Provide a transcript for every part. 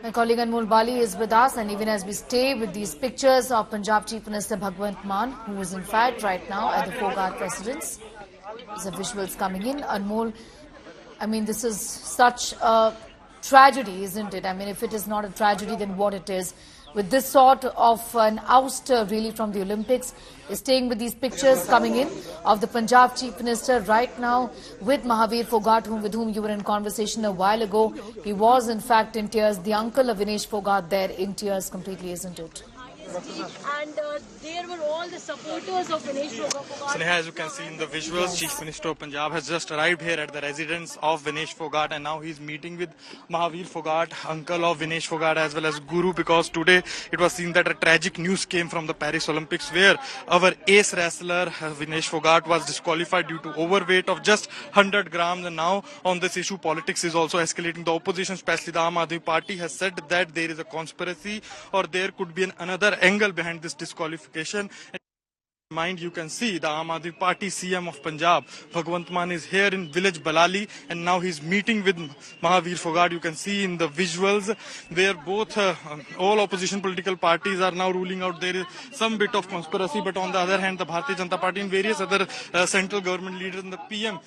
My colleague Anmol Bali is with us, and even as we stay with these pictures of Punjab Chief Minister Bhagwant Mann, who is in fact right now at the Fogart residence. These are visuals coming in. Anmol, I mean, this is such a tragedy, isn't it? I mean, if it is not a tragedy, then what it is? With this sort of an ouster really from the Olympics, is staying with these pictures coming in of the Punjab Chief Minister right now with Mahavir Fogart, with whom you were in conversation a while ago. He was in fact in tears. The uncle of Vinesh Fogart there in tears completely, isn't it? And there were all the supporters of Vinesh Fogart. Sneha, as you can see in the visuals, Chief Minister of Punjab has just arrived here at the residence of Vinesh Fogart, and now he's meeting with Mahavir Fogart, uncle of Vinesh Fogart, as well as Guru, because today it was seen that a tragic news came from the Paris Olympics where our ace wrestler Vinesh Fogart was disqualified due to overweight of just 100 grams, and now on this issue politics is also escalating. The opposition, especially the Aam Aadmi Party, has said that there is a conspiracy or there could be another angle behind this disqualification. Mind, you can see the Aam Aadmi Party CM of Punjab, Bhagwant Mann, is here in village Balali, and now he's meeting with Mahavir Fogart. You can see in the visuals where both all opposition political parties are now ruling out there is some bit of conspiracy, but on the other hand, the Bharatiya Janata Party and various other central government leaders and the PM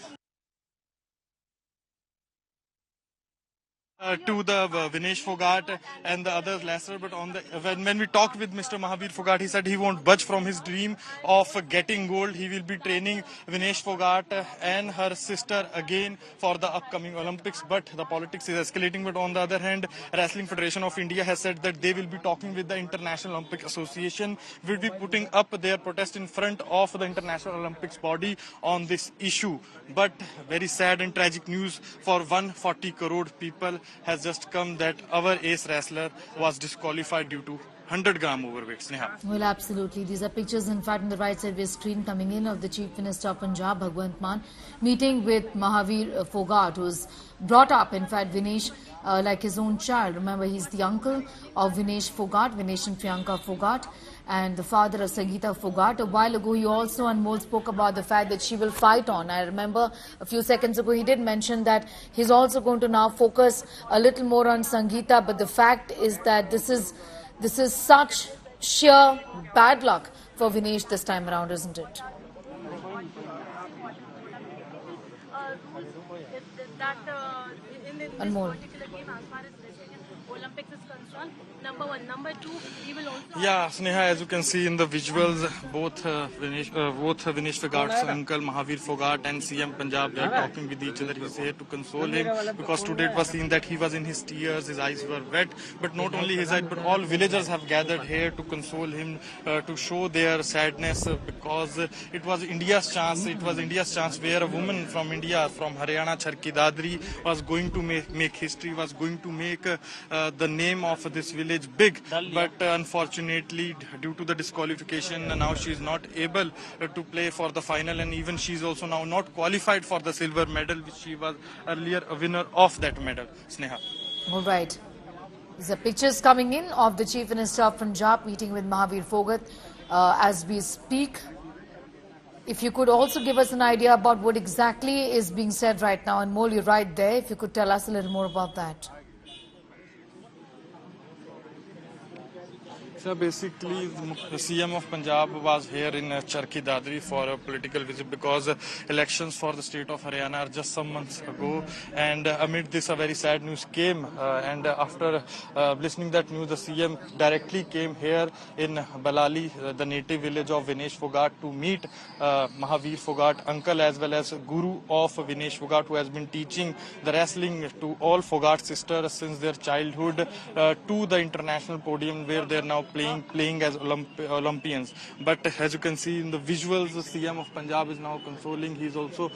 to the Vinesh Fogart and the others lesser, but on the when we talked with Mr. Mahavir Fogart, he said he won't budge from his dream of getting gold. He will be training Vinesh Fogart and her sister again for the upcoming Olympics, but the politics is escalating. But on the other hand, Wrestling Federation of India has said that they will be talking with the International Olympic Association, will be putting up their protest in front of the International Olympics body on this issue. But very sad and tragic news for 140 crore people has just come that our ace wrestler was disqualified due to 100-gram overweight. Sneha. Well, absolutely. These are pictures, in fact, on the right side of your screen coming in of the Chief Minister of Punjab, Bhagwant Mann, meeting with Mahavir Fogart, who's brought up, in fact, Vinesh like his own child. Remember, he's the uncle of Vinesh Fogart, Vinesh and Priyanka Fogart, and the father of Sangeeta Fogart. A while ago, he also, Anmol, spoke about the fact that she will fight on. I remember a few seconds ago, he did mention that he's also going to now focus a little more on Sangeeta, but the fact is that this is such sheer bad luck for Vinesh this time around, isn't it? Anmol. Olympics is concerned, number one. Number two, we will also... Yeah, Sneha, as you can see in the visuals, both Vinesh Fogart's uncle Mahavir Fogart and CM Punjab, they are talking with each other. He's here to console him because today it was seen that he was in his tears, his eyes were wet. But not only his eyes, but all villagers have gathered here to console him, to show their sadness because it was India's chance. It was India's chance where a woman from India, from Haryana, Charki Dadri, was going to make history, was going to make the name of this village big, but unfortunately due to the disqualification now she is not able to play for the final, and even she is also now not qualified for the silver medal, which she was earlier a winner of that medal. Sneha. All right. These are pictures coming in of the Chief Minister of Punjab meeting with Mahavir Fogart as we speak. If you could also give us an idea about what exactly is being said right now, and Anmol, you're right there, if you could tell us a little more about that. So basically, the CM of Punjab was here in Charki Dadri for a political visit because elections for the state of Haryana are just some months ago, and amid this a very sad news came, and after listening that news, the CM directly came here in Balali, the native village of Vinesh Fogart, to meet Mahavir Fogart, uncle as well as guru of Vinesh Fogart, who has been teaching the wrestling to all Fogart sisters since their childhood to the international podium where they are now playing as Olympians. But as you can see in the visuals, the CM of Punjab is now consoling. He's also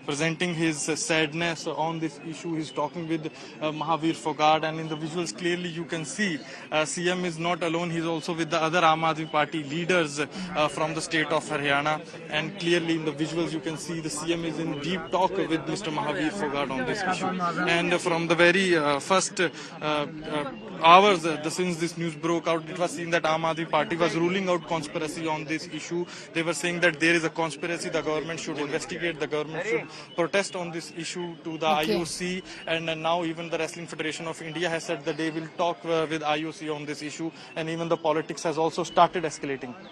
presenting his sadness on this issue. He's talking with Mahavir Fogart, and in the visuals clearly you can see CM is not alone. He's also with the other Aam Aadmi Party leaders from the state of Haryana, and clearly in the visuals you can see the CM is in deep talk with Mr. Mahavir Fogart on this issue. And from the very first hours since this news broke out, it was seen that Aam Aadmi Party was ruling out conspiracy on this issue. They were saying that there is a conspiracy, the government should investigate, the government should protest on this issue to the Okay. IOC, and now even the Wrestling Federation of India has said that they will talk with IOC on this issue, and even the politics has also started escalating.